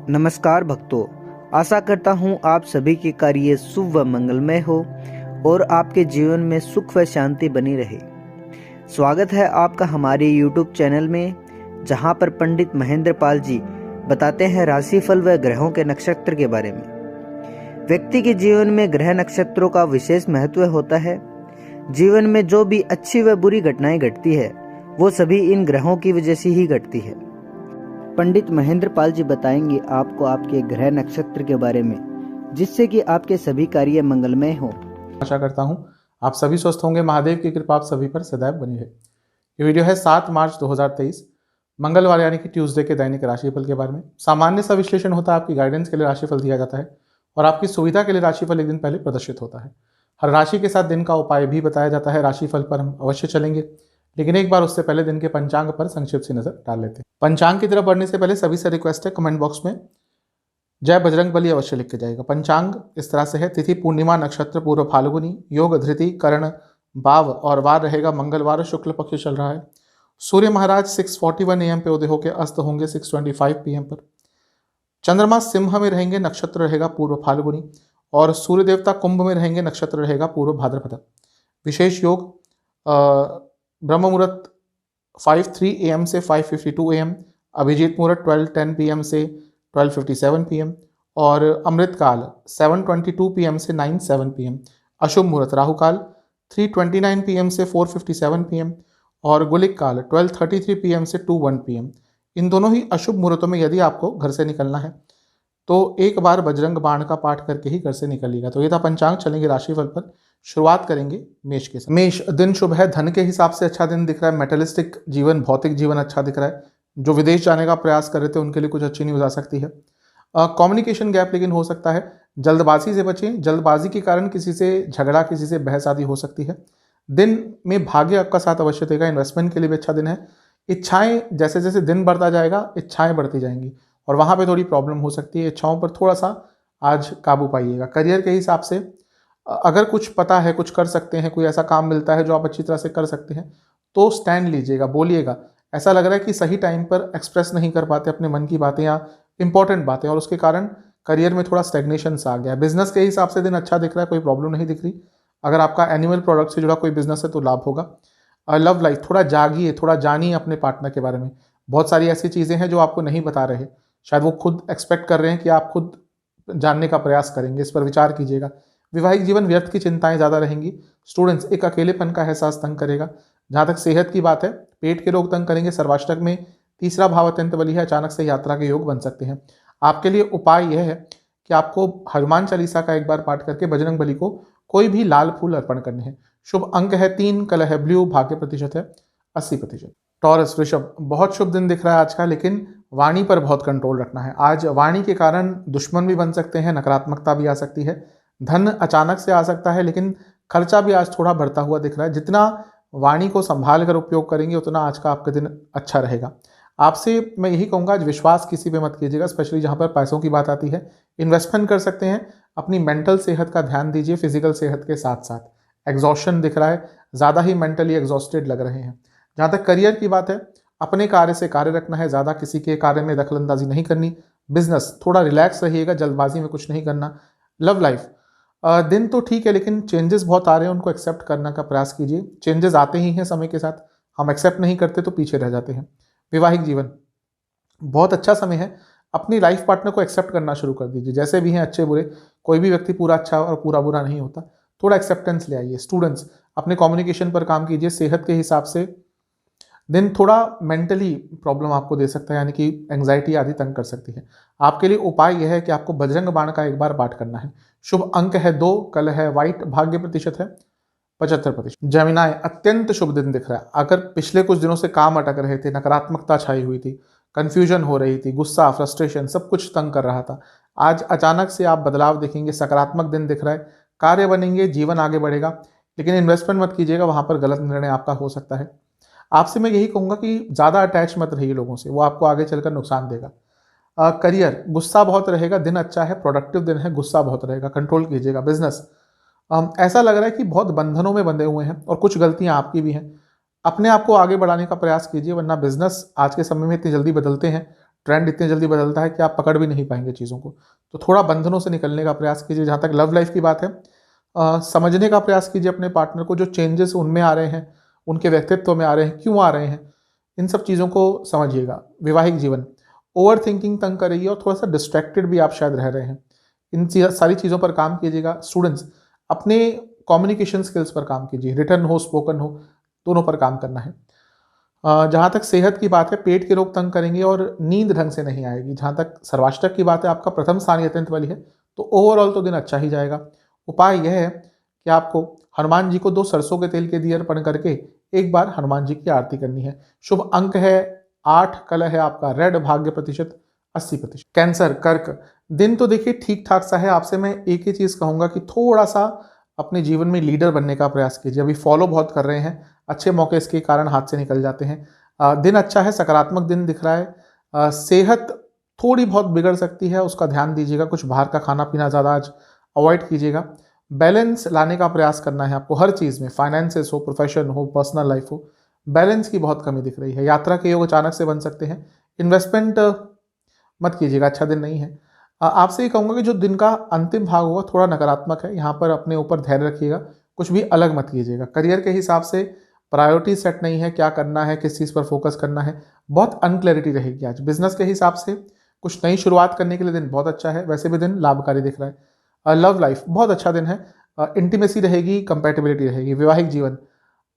नमस्कार भक्तों, आशा करता हूँ आप सभी के कार्य शुभ व मंगलमय हो और आपके जीवन में सुख व शांति बनी रहे। स्वागत है आपका हमारे YouTube चैनल में, जहाँ पर पंडित महेंद्र पाल जी बताते हैं राशिफल व ग्रहों के नक्षत्र के बारे में। व्यक्ति के जीवन में ग्रह नक्षत्रों का विशेष महत्व होता है। जीवन में जो भी अच्छी व बुरी घटनाएं घटती है वो सभी इन ग्रहों की वजह से ही घटती है। पंडित महेंद्र पाल जी बताएंगे आपको आपके ग्रह नक्षत्र के बारे में, जिससे कि आपके सभी कार्य मंगलमय हो। आशा करता हूं आप सभी स्वस्थ होंगे। महादेव की कृपा आप सभी पर सदैव बनी रहे। ये वीडियो है 7 मार्च 2023 मंगलवार यानी कि ट्यूसडे के दैनिक राशिफल के बारे में। सामान्य सा विश्लेषण होता है, आपकी गाइडेंस के लिए राशिफल दिया जाता है और आपकी सुविधा के लिए राशिफल एक दिन पहले प्रदर्शित होता है। हर राशि के साथ दिन का उपाय भी बताया जाता है। राशिफल पर हम अवश्य चलेंगे, लेकिन एक बार उससे पहले दिन के पंचांग पर संक्षिप्त सी नजर डाल लेते हैं। पंचांग की तरफ बढ़ने से पहले सभी से रिक्वेस्ट है, कमेंट बॉक्स में जय बजरंगबली अवश्य लिख के जाएगा। पंचांग इस तरह से है: तिथि पूर्णिमा, नक्षत्र पूर्व फाल्गुनी, योग धृति, कर्ण, भाव और वार रहेगा मंगलवार, शुक्ल पक्ष चल रहा है। सूर्य महाराज 6:41 AM पे उदय होकर अस्त होंगे 6:25 PM पर। चंद्रमा सिंह में रहेंगे, नक्षत्र रहेगा पूर्व फाल्गुनी, और सूर्य देवता कुंभ में रहेंगे, नक्षत्र रहेगा पूर्व भाद्रपद। विशेष योग ब्रह्म मुहूर्त 5:03 AM से 5:52 AM, अभिजीत मुहूर्त 12:10 PM से 12:57 PM और अमृत काल 7:22 PM से 9:07 PM। अशुभ मुहूर्त राहु काल 3:29 PM से 4:57 PM और गुलिक काल 12:33 PM से 2:01 PM। इन दोनों ही अशुभ मुहूर्तों में यदि आपको घर से निकलना है तो एक बार बजरंग बाण का पाठ करके ही घर से निकलिएगा। तो ये था पंचांग। चलेंगे राशिफल पर। शुरुआत करेंगे मेष के साथ। मेष, दिन शुभ है, धन के हिसाब से अच्छा दिन दिख रहा है। मेटेलिस्टिक जीवन, भौतिक जीवन अच्छा दिख रहा है। जो विदेश जाने का प्रयास कर रहे थे उनके लिए कुछ अच्छी न्यूज आ सकती है। कम्युनिकेशन गैप लेकिन हो सकता है। जल्दबाजी से बचें, जल्दबाजी के कारण किसी से झगड़ा, किसी से बहस आदि हो सकती है। दिन में भाग्य आपका साथ अवश्य देगा। इन्वेस्टमेंट के लिए भी अच्छा दिन है। इच्छाएं जैसे जैसे दिन बढ़ता जाएगा इच्छाएं बढ़ती जाएंगी और वहां पे थोड़ी प्रॉब्लम हो सकती है। इच्छाओं पर थोड़ा सा आज काबू पाइएगा। करियर के हिसाब से अगर कुछ पता है, कुछ कर सकते हैं, कोई ऐसा काम मिलता है जो आप अच्छी तरह से कर सकते हैं तो स्टैंड लीजिएगा, बोलिएगा। ऐसा लग रहा है कि सही टाइम पर एक्सप्रेस नहीं कर पाते अपने मन की बातें या इंपॉर्टेंट बातें, और उसके कारण करियर में थोड़ा स्टेग्नेशन सा आ गया। बिजनेस के हिसाब से दिन अच्छा दिख रहा है, कोई प्रॉब्लम नहीं दिख रही। अगर आपका एनिमल प्रोडक्ट से जुड़ा कोई बिजनेस है तो लाभ होगा। लव लाइफ, थोड़ा जागिए, थोड़ा जानिए अपने पार्टनर के बारे में। बहुत सारी ऐसी चीज़ें हैं जो आपको नहीं बता रहे, शायद वो खुद एक्सपेक्ट कर रहे हैं कि आप खुद जानने का प्रयास करेंगे। इस पर विचार कीजिएगा। वैवाहिक जीवन, व्यर्थ की चिंताएं ज़्यादा रहेंगी। स्टूडेंट्स, एक अकेलेपन का एहसास तंग करेगा। जहाँ तक सेहत की बात है, पेट के रोग तंग करेंगे। सर्वाष्टक में तीसरा भाव अत्यंत बली है, अचानक से यात्रा के योग बन सकते हैं। आपके लिए उपाय यह है कि आपको हनुमान चालीसा का एक बार पाठ करके बजरंग बली को कोई भी लाल फूल अर्पण करने हैं। शुभ अंक है 3, कलर है ब्लू, भाग्य प्रतिशत है 80%। टॉरस, वृषभ, बहुत शुभ दिन दिख रहा है आज का, लेकिन वाणी पर बहुत कंट्रोल रखना है। आज वाणी के कारण दुश्मन भी बन सकते हैं, नकारात्मकता भी आ सकती है। धन अचानक से आ सकता है, लेकिन खर्चा भी आज थोड़ा बढ़ता हुआ दिख रहा है। जितना वाणी को संभाल कर उपयोग करेंगे उतना आज का आपका दिन अच्छा रहेगा। आपसे मैं यही कहूँगा, आज विश्वास किसी पे मत कीजिएगा, स्पेशली जहाँ पर पैसों की बात आती है। इन्वेस्टमेंट कर सकते हैं। अपनी मेंटल सेहत का ध्यान दीजिए, फिजिकल सेहत के साथ साथ। एग्जॉस्शन दिख रहा है, ज़्यादा ही मेंटली एग्जॉस्टेड लग रहे हैं। जहाँ तक करियर की बात है, अपने कार्य से कार्य रखना है, ज़्यादा किसी के कार्य में दखलंदाजी नहीं करनी। बिजनेस, थोड़ा रिलैक्स रहिएगा, जल्दबाजी में कुछ नहीं करना। लव लाइफ, दिन तो ठीक है, लेकिन चेंजेस बहुत आ रहे हैं, उनको एक्सेप्ट करने का प्रयास कीजिए। चेंजेस आते ही हैं समय के साथ, हम एक्सेप्ट नहीं करते तो पीछे रह जाते हैं। वैवाहिक जीवन, बहुत अच्छा समय है। अपनी लाइफ पार्टनर को एक्सेप्ट करना शुरू कर दीजिए, जैसे भी हैं, अच्छे बुरे। कोई भी व्यक्ति पूरा अच्छा और पूरा बुरा नहीं होता, थोड़ा एक्सेप्टेंस ले आइए। स्टूडेंट्स, अपने कम्युनिकेशन पर काम कीजिए। सेहत के हिसाब से दिन थोड़ा मेंटली प्रॉब्लम आपको दे सकता है, यानी कि एंग्जाइटी आदि तंग कर सकती है। आपके लिए उपाय यह है कि आपको बजरंग बाण का एक बार पाठ करना है। शुभ अंक है 2, कलर है व्हाइट, भाग्य प्रतिशत है 75%। जमिनाय, अत्यंत शुभ दिन दिख रहा है। अगर पिछले कुछ दिनों से काम अटक रहे थे, नकारात्मकता छाई हुई थी, कंफ्यूजन हो रही थी, गुस्सा, फ्रस्ट्रेशन सब कुछ तंग कर रहा था, आज अचानक से आप बदलाव देखेंगे। सकारात्मक दिन दिख रहा है, कार्य बनेंगे, जीवन आगे बढ़ेगा। लेकिन इन्वेस्टमेंट मत कीजिएगा, वहां पर गलत निर्णय आपका हो सकता है। आपसे मैं यही कहूँगा कि ज़्यादा अटैच मत रहिए लोगों से, वो आपको आगे चलकर नुकसान देगा। करियर, गुस्सा बहुत रहेगा। दिन अच्छा है, प्रोडक्टिव दिन है, गुस्सा बहुत रहेगा, कंट्रोल कीजिएगा। बिजनेस, ऐसा लग रहा है कि बहुत बंधनों में बंधे हुए हैं और कुछ गलतियां आपकी भी हैं। अपने आप को आगे बढ़ाने का प्रयास कीजिए, वरना बिजनेस आज के समय में इतनी जल्दी बदलते हैं, ट्रेंड इतनी जल्दी बदलता है कि आप पकड़ भी नहीं पाएंगे चीज़ों को। तो थोड़ा बंधनों से निकलने का प्रयास कीजिए। जहाँ तक लव लाइफ की बात है, समझने का प्रयास कीजिए अपने पार्टनर को, जो चेंजेस उनमें आ रहे हैं, उनके व्यक्तित्व में आ रहे हैं, क्यों आ रहे हैं, इन सब चीज़ों को समझिएगा। वैवाहिक जीवन, ओवर थिंकिंग तंग करेगी और थोड़ा सा डिस्ट्रैक्टेड भी आप शायद रह रहे हैं, इन सारी चीज़ों पर काम कीजिएगा। स्टूडेंट्स, अपने कम्युनिकेशन स्किल्स पर काम कीजिए, रिटर्न हो स्पोकन हो, दोनों पर काम करना है। जहाँ तक सेहत की बात है, पेट के रोग तंग करेंगे और नींद ढंग से नहीं आएगी। जहाँ तक सर्वाष्टक की बात है, आपका प्रथम स्थान अत्यंत बली है, तो ओवरऑल तो दिन अच्छा ही जाएगा। उपाय यह है कि आपको हनुमान जी को 2 सरसों के तेल के दिए अर्पण करके एक बार हनुमान जी की आरती करनी है। शुभ अंक है 8, कलर है आपका रेड, भाग्य प्रतिशत 80%। कैंसर, कर्क, दिन तो देखिए ठीक ठाक सा है। आपसे मैं एक ही चीज़ कहूँगा कि थोड़ा सा अपने जीवन में लीडर बनने का प्रयास कीजिए। अभी फॉलो बहुत कर रहे हैं, अच्छे मौके इसके कारण हाथ से निकल जाते हैं। दिन अच्छा है, सकारात्मक दिन दिख रहा है। सेहत थोड़ी बहुत बिगड़ सकती है, उसका ध्यान दीजिएगा। कुछ बाहर का खाना पीना ज़्यादा आज अवॉइड कीजिएगा। बैलेंस लाने का प्रयास करना है आपको हर चीज़ में, फाइनेंसेस हो, प्रोफेशन हो, पर्सनल लाइफ हो, बैलेंस की बहुत कमी दिख रही है। यात्रा के योग अचानक से बन सकते हैं। इन्वेस्टमेंट मत कीजिएगा, अच्छा दिन नहीं है। आपसे ये कहूँगा कि जो दिन का अंतिम भाग होगा थोड़ा नकारात्मक है, यहाँ पर अपने ऊपर धैर्य रखिएगा, कुछ भी अलग मत कीजिएगा। करियर के हिसाब से प्रायोरिटी सेट नहीं है, क्या करना है, किस चीज़ पर फोकस करना है, बहुत अनक्लैरिटी रहेगी आज। बिजनेस के हिसाब से कुछ नई शुरुआत करने के लिए दिन बहुत अच्छा है, वैसे भी दिन लाभकारी दिख रहा है। लव लाइफ बहुत अच्छा दिन है, इंटीमेसी रहेगी, कंपैटिबिलिटी रहेगी। वैवाहिक जीवन,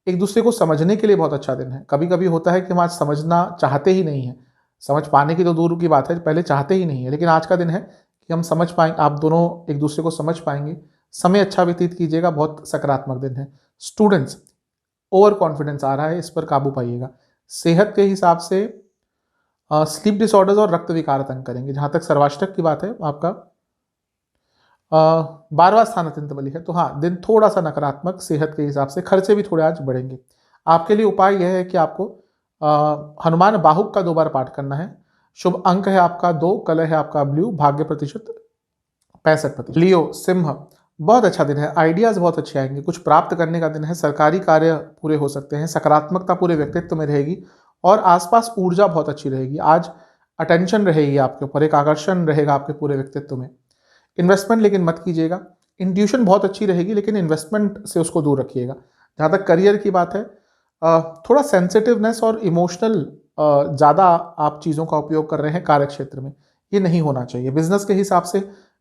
एक दूसरे को समझने के लिए बहुत अच्छा दिन है। कभी कभी होता है कि हम आज समझना चाहते ही नहीं है, समझ पाने की तो दूर की बात है, पहले चाहते ही नहीं है, लेकिन आज का दिन है कि हम समझ पाएंगे, आप दोनों एक दूसरे को समझ पाएंगे, समय अच्छा व्यतीत कीजिएगा, बहुत सकारात्मक दिन है। स्टूडेंट्स, ओवर कॉन्फिडेंस आ रहा है, इस पर काबू पाइएगा। सेहत के हिसाब से स्लीप डिसऑर्डर्स और रक्त विकार तंग करेंगे। जहाँ तक सर्वाष्टक की बात है, आपका 12वां स्थान अत्यंत बली है, तो हाँ, दिन थोड़ा सा नकारात्मक सेहत के हिसाब से, खर्चे भी थोड़े आज बढ़ेंगे। आपके लिए उपाय यह है कि आपको हनुमान बाहुक का 2 बार पाठ करना है। शुभ अंक है आपका 2, कलर है आपका ब्लू, भाग्य प्रतिशत 65%। लियो, सिंह, बहुत अच्छा दिन है, आइडियाज़ बहुत अच्छे आएंगे, कुछ प्राप्त करने का दिन है, सरकारी कार्य पूरे हो सकते हैं, सकारात्मकता पूरे व्यक्तित्व में रहेगी और आसपास ऊर्जा बहुत अच्छी रहेगी। आज अटेंशन रहेगी आपके ऊपर, एक आकर्षण रहेगा आपके पूरे व्यक्तित्व में। इन्वेस्टमेंट लेकिन मत कीजिएगा। इंट्यूशन बहुत अच्छी रहेगी, लेकिन इन्वेस्टमेंट से उसको दूर रखिएगा। जहाँ तक करियर की बात है, थोड़ा सेंसिटिवनेस और इमोशनल ज़्यादा आप चीज़ों का उपयोग कर रहे हैं कार्य क्षेत्र में, ये नहीं होना चाहिए। बिजनेस के हिसाब से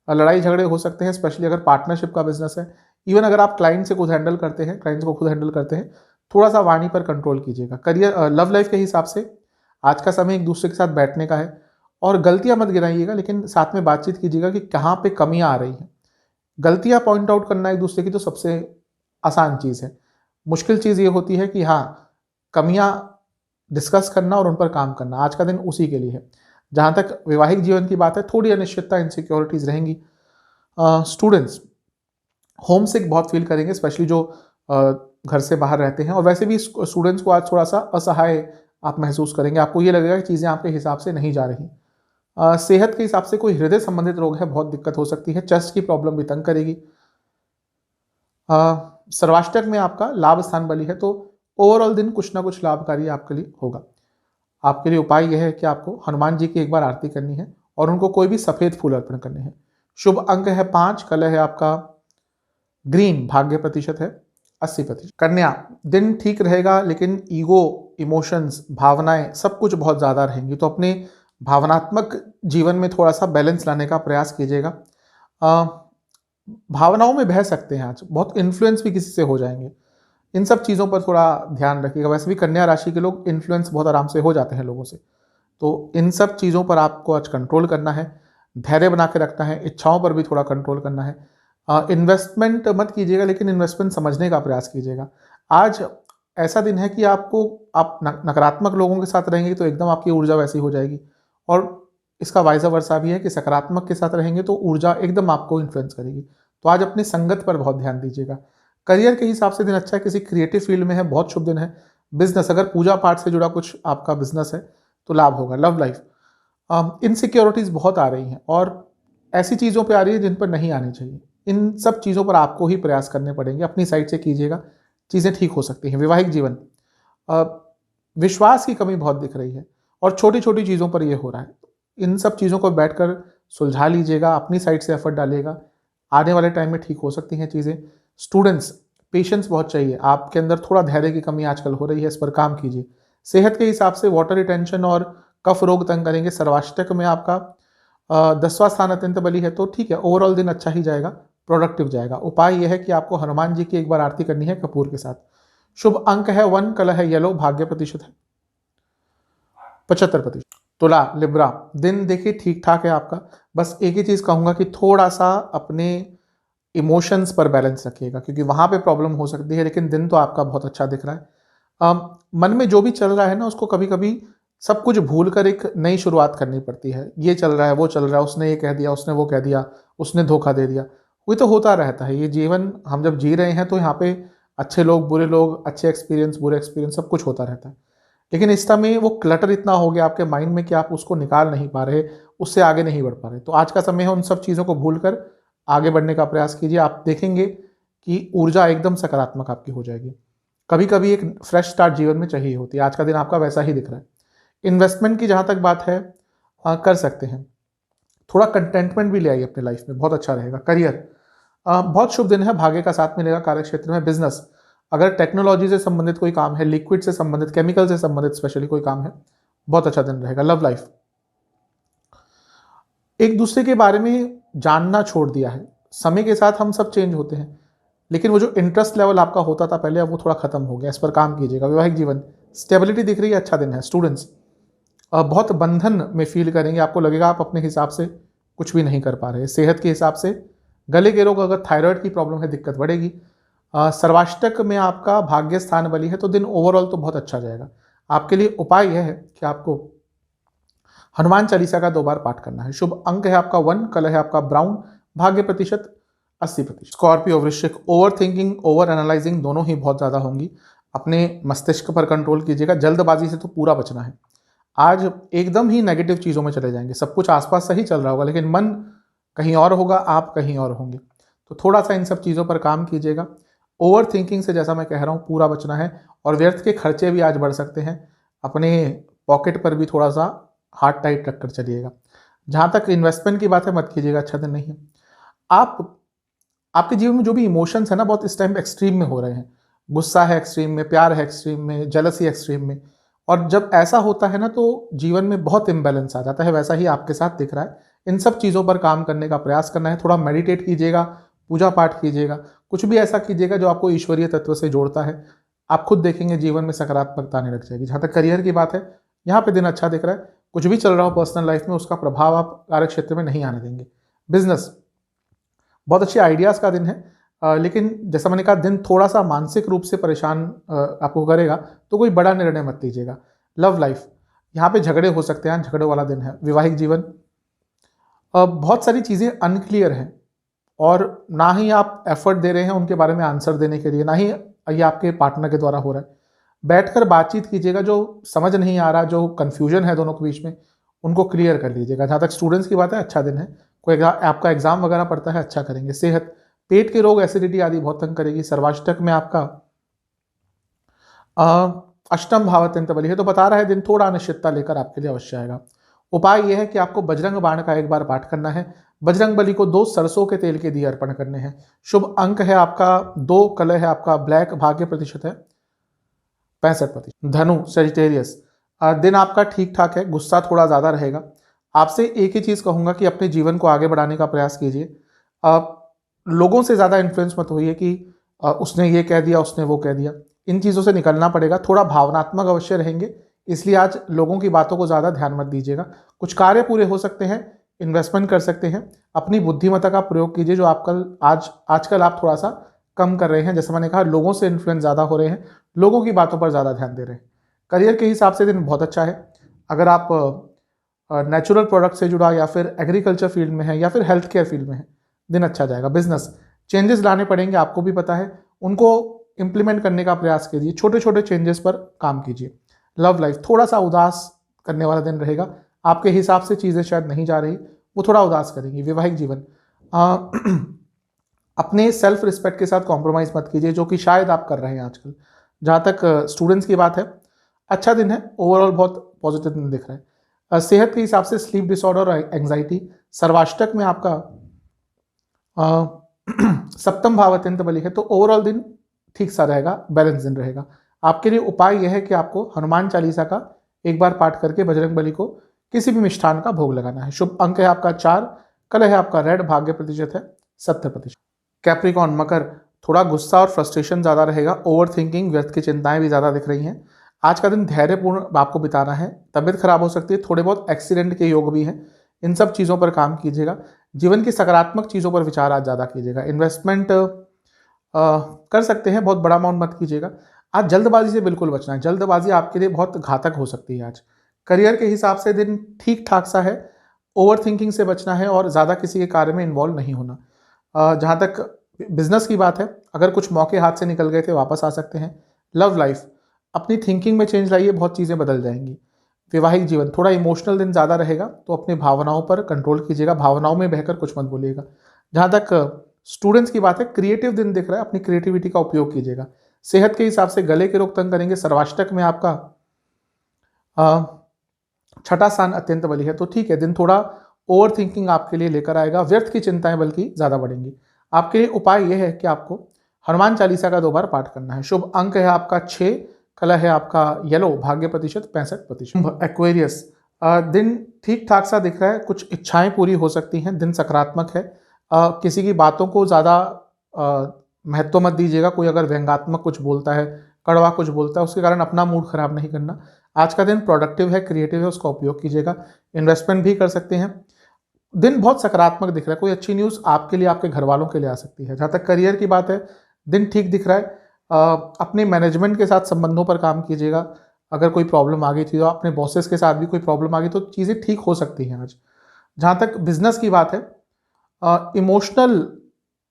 लड़ाई झगड़े हो सकते हैं, स्पेशली अगर पार्टनरशिप का बिजनेस है। इवन अगर आप क्लाइंट से खुद हैंडल करते हैं, क्लाइंट्स को खुद हैंडल करते हैं, थोड़ा सा वाणी पर कंट्रोल कीजिएगा। करियर, लव लाइफ के हिसाब से आज का समय एक दूसरे के साथ बैठने का है और गलतियां मत गिनाइएगा, लेकिन साथ में बातचीत कीजिएगा कि कहाँ पे कमियां आ रही हैं। गलतियां पॉइंट आउट करना एक दूसरे की तो सबसे आसान चीज़ है, मुश्किल चीज़ ये होती है कि हाँ, कमियां डिस्कस करना और उन पर काम करना। आज का दिन उसी के लिए है। जहाँ तक वैवाहिक जीवन की बात है, थोड़ी अनिश्चितता, इनसिक्योरिटीज़ रहेंगी। स्टूडेंट्स होम सिक बहुत फील करेंगे, स्पेशली जो घर से बाहर रहते हैं, और वैसे भी स्टूडेंट्स को आज थोड़ा सा असहाय आप महसूस करेंगे। आपको ये लगेगा कि चीज़ें आपके हिसाब से नहीं जा रही। सेहत के हिसाब से कोई हृदय संबंधित रोग है, बहुत दिक्कत हो सकती है। चेस्ट की प्रॉब्लम भी तंग करेगी। सर्वाष्टक में आपका लाभ स्थान बली है, तो ओवरऑल दिन कुछ ना कुछ लाभकारी आपके लिए होगा। आपके लिए उपाय यह है कि आपको हनुमान जी की एक बार आरती करनी है और उनको कोई भी सफ़ेद फूल अर्पण करने हैं। शुभ अंक है 5, कलर है आपका ग्रीन, भाग्य प्रतिशत है 80%। कन्या, दिन ठीक रहेगा, लेकिन ईगो, इमोशंस, भावनाएं सब कुछ बहुत ज़्यादा रहेंगी, तो अपने भावनात्मक जीवन में थोड़ा सा बैलेंस लाने का प्रयास कीजिएगा। भावनाओं में बह सकते हैं आज, बहुत इन्फ्लुएंस भी किसी से हो जाएंगे, इन सब चीज़ों पर थोड़ा ध्यान रखिएगा। वैसे भी कन्या राशि के लोग इन्फ्लुएंस बहुत आराम से हो जाते हैं लोगों से, तो इन सब चीज़ों पर आपको आज कंट्रोल करना है, धैर्य बना के रखना है, इच्छाओं पर भी थोड़ा कंट्रोल करना है। इन्वेस्टमेंट मत कीजिएगा, लेकिन इन्वेस्टमेंट समझने का प्रयास कीजिएगा। आज ऐसा दिन है कि आप नकारात्मक लोगों के साथ रहेंगे तो एकदम आपकी ऊर्जा वैसी हो जाएगी, और इसका वाइस वर्सा भी है कि सकारात्मक के साथ रहेंगे तो ऊर्जा एकदम आपको इन्फ्लुएंस करेगी। तो आज अपनी संगत पर बहुत ध्यान दीजिएगा। करियर के हिसाब से दिन अच्छा है, किसी क्रिएटिव फील्ड में है, बहुत शुभ दिन है। बिजनेस, अगर पूजा पाठ से जुड़ा कुछ आपका बिजनेस है तो लाभ होगा। लव लाइफ, इनसिक्योरिटीज़ बहुत आ रही हैं और ऐसी चीज़ों पे आ रही है जिन पर नहीं आनी चाहिए। इन सब चीज़ों पर आपको ही प्रयास करने पड़ेंगे, अपनी साइड से कीजिएगा, चीज़ें ठीक हो सकती हैं। वैवाहिक जीवन, विश्वास की कमी बहुत दिख रही है और छोटी छोटी चीज़ों पर यह हो रहा है। इन सब चीज़ों को बैठकर सुलझा लीजिएगा, अपनी साइड से एफर्ट डालिएगा, आने वाले टाइम में ठीक हो सकती हैं चीज़ें। स्टूडेंट्स, पेशेंस बहुत चाहिए, आपके अंदर थोड़ा धैर्य की कमी आजकल हो रही है, इस पर काम कीजिए। सेहत के हिसाब से वाटर रिटेंशन और कफ रोग तंग करेंगे। सर्वाष्टक में आपका 10वां स्थान अत्यंत बली है, तो ठीक है, ओवरऑल दिन अच्छा ही जाएगा, प्रोडक्टिव जाएगा। उपाय यह है कि आपको हनुमान जी की एक बार आरती करनी है कपूर के साथ। शुभ अंक है 1, कलर है येलो, भाग्य प्रतिशत है 75%। तुला, लिब्रा, दिन देखिए ठीक ठाक है आपका। बस एक ही चीज़ कहूँगा कि थोड़ा सा अपने इमोशंस पर बैलेंस रखिएगा, क्योंकि वहाँ पे प्रॉब्लम हो सकती है, लेकिन दिन तो आपका बहुत अच्छा दिख रहा है। मन में जो भी चल रहा है ना, उसको कभी कभी सब कुछ भूल कर एक नई शुरुआत करनी पड़ती है। ये चल रहा है, वो चल रहा है, उसने ये कह दिया, उसने वो कह दिया, उसने धोखा दे दिया, वही तो होता रहता है। ये जीवन हम जब जी रहे हैं तो यहाँ पे अच्छे लोग, बुरे लोग, अच्छे एक्सपीरियंस, बुरे एक्सपीरियंस, सब कुछ होता रहता है। लेकिन इस समय वो क्लटर इतना हो गया आपके माइंड में कि आप उसको निकाल नहीं पा रहे, उससे आगे नहीं बढ़ पा रहे। तो आज का समय है उन सब चीज़ों को भूल कर आगे बढ़ने का प्रयास कीजिए। आप देखेंगे कि ऊर्जा एकदम सकारात्मक आपकी हो जाएगी। कभी कभी एक फ्रेश स्टार्ट जीवन में चाहिए होती है, आज का दिन आपका वैसा ही दिख रहा है। इन्वेस्टमेंट की जहाँ तक बात है, कर सकते हैं। थोड़ा कंटेंटमेंट भी ले आइए अपने लाइफ में, बहुत अच्छा रहेगा। करियर, बहुत शुभ दिन है, भाग्य का साथ मिलेगा कार्य क्षेत्र में। बिजनेस, अगर टेक्नोलॉजी से संबंधित कोई काम है, लिक्विड से संबंधित, केमिकल से संबंधित स्पेशली कोई काम है, बहुत अच्छा दिन रहेगा। लव लाइफ, एक दूसरे के बारे में जानना छोड़ दिया है। समय के साथ हम सब चेंज होते हैं, लेकिन वो जो इंटरेस्ट लेवल आपका होता था पहले, अब वो थोड़ा खत्म हो गया, इस पर काम कीजिएगा। वैवाहिक जीवन, स्टेबिलिटी दिख रही है, अच्छा दिन है। स्टूडेंट्स, बहुत बंधन में फील करेंगे, आपको लगेगा आप अपने हिसाब से कुछ भी नहीं कर पा रहे। सेहत के हिसाब से गले के रोग, अगर थायराइड की प्रॉब्लम है, दिक्कत बढ़ेगी। सर्वाष्टक में आपका भाग्य स्थान बली है, तो दिन ओवरऑल तो बहुत अच्छा जाएगा। आपके लिए उपाय यह है कि आपको हनुमान चालीसा का 2 बार पाठ करना है। शुभ अंक है आपका 1, कलर है आपका ब्राउन, भाग्य प्रतिशत 80%। स्कॉर्पियो, वृश्चिक, ओवर थिंकिंग, ओवर एनालाइजिंग दोनों ही बहुत ज़्यादा होंगी। अपने मस्तिष्क पर कंट्रोल कीजिएगा, जल्दबाजी से तो पूरा बचना है। आज एकदम ही नेगेटिव चीज़ों में चले जाएंगे, सब कुछ आसपास सही चल रहा होगा, लेकिन मन कहीं और होगा, आप कहीं और होंगे। तो थोड़ा सा इन सब चीज़ों पर काम कीजिएगा। ओवर थिंकिंग से, जैसा मैं कह रहा हूँ, पूरा बचना है। और व्यर्थ के खर्चे भी आज बढ़ सकते हैं, अपने पॉकेट पर भी थोड़ा सा हाथ टाइट रखकर चलिएगा। जहाँ तक इन्वेस्टमेंट की बात है, मत कीजिएगा, अच्छा दिन नहीं है। आपके जीवन में जो भी इमोशंस है ना, बहुत इस टाइम एक्सट्रीम में हो रहे हैं। गुस्सा है एक्सट्रीम में, प्यार है एक्सट्रीम में, जेलसी एक्सट्रीम में। और जब ऐसा होता है ना, तो जीवन में बहुत इम्बैलेंस आ जाता है। वैसा ही आपके साथ दिख रहा है। इन सब चीज़ों पर काम करने का प्रयास करना है। थोड़ा मेडिटेट कीजिएगा, पूजा पाठ कीजिएगा, कुछ भी ऐसा कीजिएगा जो आपको ईश्वरीय तत्व से जोड़ता है। आप खुद देखेंगे जीवन में सकारात्मकता आने लग जाएगी। जहाँ तक करियर की बात है, यहाँ पे दिन अच्छा दिख रहा है। कुछ भी चल रहा हो पर्सनल लाइफ में, उसका प्रभाव आप कार्य क्षेत्र में नहीं आने देंगे। बिजनेस, बहुत अच्छे आइडियाज़ का दिन है, लेकिन जैसा मैंने कहा, दिन थोड़ा सा मानसिक रूप से परेशान आपको करेगा, तो कोई बड़ा निर्णय मत लीजिएगा। लव लाइफ, यहाँ पे झगड़े हो सकते हैं, झगड़ों वाला दिन है। वैवाहिक जीवन, बहुत सारी चीज़ें अनक्लियर हैं, और ना ही आप एफर्ट दे रहे हैं उनके बारे में आंसर देने के लिए, ना ही ये आपके पार्टनर के द्वारा हो रहा है। बैठकर बातचीत कीजिएगा, जो समझ नहीं आ रहा, जो कन्फ्यूजन है दोनों के बीच में, उनको क्लियर कर लीजिएगा। जहाँ तक स्टूडेंट्स की बात है, अच्छा दिन है। कोई आपका एग्जाम वगैरह पड़ता है, अच्छा करेंगे। सेहत, पेट के रोग, एसिडिटी आदि बहुत तंग करेगी। सर्वाष्टक में आपका अष्टम भाव अत्यंत बली है, तो बता रहा है दिन थोड़ा अनिश्चितता लेकर आपके लिए अवश्य आएगा। उपाय यह है कि आपको बजरंग बाण का 1 बार पाठ करना है। बजरंग बली को 2 सरसों के तेल के दिए अर्पण करने हैं। शुभ अंक है आपका 2, कलर है आपका ब्लैक, भाग्य प्रतिशत है 65%। धनु, सेजिटेरियस, दिन आपका ठीक ठाक है, गुस्सा थोड़ा ज़्यादा रहेगा। आपसे एक ही चीज़ कहूँगा कि अपने जीवन को आगे बढ़ाने का प्रयास कीजिए। लोगों से ज़्यादा इन्फ्लुएंस मत होइए कि उसने ये कह दिया, उसने वो कह दिया। इन चीज़ों से निकलना पड़ेगा। थोड़ा भावनात्मक अवश्य रहेंगे, इसलिए आज लोगों की बातों को ज़्यादा ध्यान मत दीजिएगा। कुछ कार्य पूरे हो सकते हैं, इन्वेस्टमेंट कर सकते हैं। अपनी बुद्धिमत्ता का प्रयोग कीजिए, जो आजकल आप थोड़ा सा कम कर रहे हैं। जैसे मैंने कहा, लोगों से इन्फ्लुएंस ज़्यादा हो रहे हैं, लोगों की बातों पर ज़्यादा ध्यान दे रहे हैं। करियर के हिसाब से दिन बहुत अच्छा है। अगर आप नेचुरल प्रोडक्ट से जुड़ा, या फिर एग्रीकल्चर फील्ड में है, या फिर हेल्थ केयर फील्ड में है, दिन अच्छा जाएगा। बिजनेस, चेंजेस लाने पड़ेंगे, आपको भी पता है, उनको इम्प्लीमेंट करने का प्रयास कीजिए। छोटे छोटे चेंजेस पर काम कीजिए। लव लाइफ, थोड़ा सा उदास करने वाला दिन रहेगा। आपके हिसाब से चीज़ें शायद नहीं जा रही, वो थोड़ा उदास करेंगी। वैवाहिक जीवन, अपने सेल्फ रिस्पेक्ट के साथ कॉम्प्रोमाइज़ मत कीजिए, जो कि शायद आप कर रहे हैं आजकल। जहाँ तक स्टूडेंट्स की बात है, अच्छा दिन है, ओवरऑल बहुत पॉजिटिव दिन दिख रहा है। सेहत के हिसाब से स्लीप डिसऑर्डर और एंजाइटी, सर्वाष्टक में आपका सप्तम भाव अत्यंत बली है, तो ओवरऑल दिन ठीक सा रहेगा, बैलेंस दिन रहेगा। आपके लिए उपाय यह है कि आपको हनुमान चालीसा का एक बार पाठ करके बजरंग बली को किसी भी मिष्ठान का भोग लगाना है। शुभ अंक है आपका 4, कलर है आपका रेड, भाग्य प्रतिशत है 70%। कैप्रिकॉन मकर, थोड़ा गुस्सा और फ्रस्ट्रेशन ज़्यादा रहेगा, ओवर थिंकिंग, व्यर्थ की चिंताएं भी ज़्यादा दिख रही हैं। आज का दिन धैर्यपूर्ण आपको बिताना है, तबियत खराब हो सकती है, थोड़े बहुत एक्सीडेंट के योग भी हैं, इन सब चीज़ों पर काम कीजिएगा। जीवन की सकारात्मक चीज़ों पर विचार आज ज़्यादा कीजिएगा। इन्वेस्टमेंट कर सकते हैं, बहुत बड़ा अमाउंट मत कीजिएगा। आज जल्दबाजी से बिल्कुल बचना है, जल्दबाजी आपके लिए बहुत घातक हो सकती है। आज करियर के हिसाब से दिन ठीक ठाक सा है, ओवर थिंकिंग से बचना है और ज़्यादा किसी के कार्य में इन्वॉल्व नहीं होना। जहाँ तक बिजनेस की बात है, अगर कुछ मौके हाथ से निकल गए थे वापस आ सकते हैं। लव लाइफ, अपनी थिंकिंग में चेंज लाइए, बहुत चीज़ें बदल जाएंगी। वैवाहिक जीवन, थोड़ा इमोशनल दिन ज़्यादा रहेगा, तो अपनी भावनाओं पर कंट्रोल कीजिएगा, भावनाओं में बहकर कुछ मत बोलिएगा। जहाँ तक स्टूडेंट्स की बात है, क्रिएटिव दिन दिख रहा है, अपनी क्रिएटिविटी का उपयोग कीजिएगा। सेहत के हिसाब से गले के रोग तंग करेंगे, सर्वाष्टक में आपका छठा स्थान अत्यंत बली है, तो ठीक है, दिन थोड़ा ओवर थिंकिंग आपके लिए लेकर आएगा, व्यर्थ की चिंताएं बल्कि ज़्यादा बढ़ेंगी। आपके लिए उपाय यह है कि आपको हनुमान चालीसा का 2 बार पाठ करना है। शुभ अंक है आपका 6, कलर है आपका येलो, भाग्य प्रतिशत 65%। एक्वेरियस, दिन ठीक ठाक सा दिख रहा है, कुछ इच्छाएं पूरी हो सकती हैं, दिन सकारात्मक है। किसी की बातों को ज़्यादा महत्व मत दीजिएगा। कोई अगर व्यंग्यात्मक कुछ बोलता है, कड़वा कुछ बोलता है, उसके कारण अपना मूड खराब नहीं करना। आज का दिन प्रोडक्टिव है, क्रिएटिव है, उसका उपयोग कीजिएगा। इन्वेस्टमेंट भी कर सकते हैं। दिन बहुत सकारात्मक दिख रहा है, कोई अच्छी न्यूज़ आपके लिए, आपके घर वालों के लिए आ सकती है। जहाँ तक करियर की बात है, दिन ठीक दिख रहा है। अपने मैनेजमेंट के साथ संबंधों पर काम कीजिएगा। अगर कोई प्रॉब्लम आ गई थी, तो अपने बॉसेस के साथ भी कोई प्रॉब्लम आ गई, तो चीज़ें ठीक हो सकती हैं आज। जहाँ तक बिजनेस की बात है, इमोशनल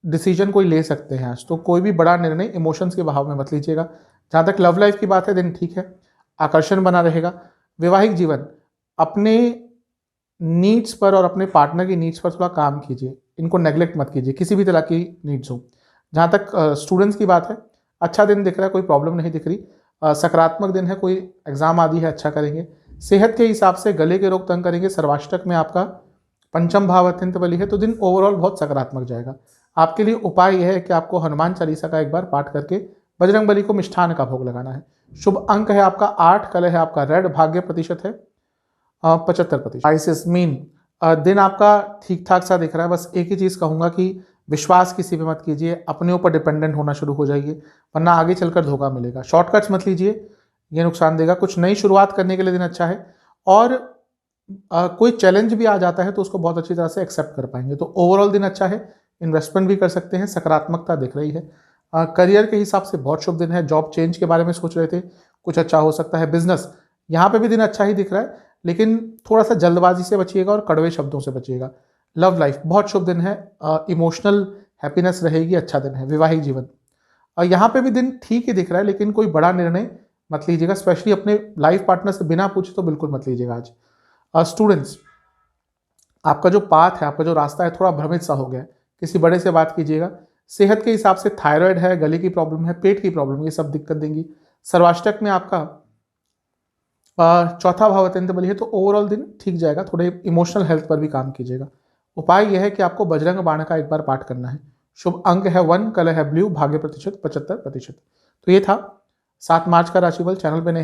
डिसीजन कोई ले सकते हैं आज, तो कोई भी बड़ा निर्णय इमोशंस के बहाव में मत लीजिएगा। जहाँ तक लव लाइफ की बात है, दिन ठीक है, आकर्षण बना रहेगा। वैवाहिक जीवन, अपने नीड्स पर और अपने पार्टनर की नीड्स पर थोड़ा काम कीजिए, इनको नेग्लेक्ट मत कीजिए, किसी भी तरह की नीड्स हो। जहाँ तक स्टूडेंट्स की बात है, अच्छा दिन दिख रहा है, कोई प्रॉब्लम नहीं दिख रही, सकारात्मक दिन है, कोई एग्जाम आदि है, अच्छा करेंगे। सेहत के हिसाब से गले के रोग तंग करेंगे, सर्वाष्टक में आपका पंचम भाव अत्यंत बली है, तो दिन ओवरऑल बहुत सकारात्मक जाएगा। आपके लिए उपाय यह है कि आपको हनुमान चालीसा का एक बार पाठ करके बजरंग बली को मिष्ठान का भोग लगाना है। शुभ अंक है आपका 8, कलर है आपका रेड, भाग्य प्रतिशत है 75%। आइसिस मीन, दिन आपका ठीक ठाक सा दिख रहा है। बस एक ही चीज़ कहूँगा कि विश्वास किसी पे मत कीजिए, अपने ऊपर डिपेंडेंट होना शुरू हो जाइए, वरना आगे चलकर धोखा मिलेगा। शॉर्टकट्स मत लीजिए, ये नुकसान देगा। कुछ नई शुरुआत करने के लिए दिन अच्छा है, और कोई चैलेंज भी आ जाता है तो उसको बहुत अच्छी तरह से एक्सेप्ट कर पाएंगे। तो ओवरऑल दिन अच्छा है, इन्वेस्टमेंट भी कर सकते हैं, सकारात्मकता दिख रही है। करियर के हिसाब से बहुत शुभ दिन है। जॉब चेंज के बारे में सोच रहे थे, कुछ अच्छा हो सकता है। बिजनेस, यहाँ पे भी दिन अच्छा ही दिख रहा है, लेकिन थोड़ा सा जल्दबाजी से बचिएगा और कड़वे शब्दों से बचिएगा। लव लाइफ, बहुत शुभ दिन है, इमोशनल हैप्पीनेस रहेगी, अच्छा दिन है। वैवाहिक जीवन, यहाँ पे भी दिन ठीक ही दिख रहा है, लेकिन कोई बड़ा निर्णय मत लीजिएगा, स्पेशली अपने लाइफ पार्टनर से बिना पूछे तो बिल्कुल मत लीजिएगा आज। स्टूडेंट्स, आपका जो पाथ है, आपका जो रास्ता है, थोड़ा भ्रमित सा हो गया है, किसी बड़े से बात कीजिएगा। सेहत के हिसाब से थायराइड है, गले की प्रॉब्लम है, पेट की प्रॉब्लम, ये सब दिक्कत देंगी। सर्वाष्टक में आपका चौथा भाव अत्यंत बली है, तो ओवरऑल दिन ठीक जाएगा। थोड़े इमोशनल हेल्थ पर भी काम कीजिएगा। उपाय यह है कि आपको बजरंग बाण का एक बार पाठ करना है। शुभ अंक है 1, कलर है ब्लू, भाग्य प्रतिशत 75%। तो ये था 7 मार्च का राशिफल। चैनल पे नए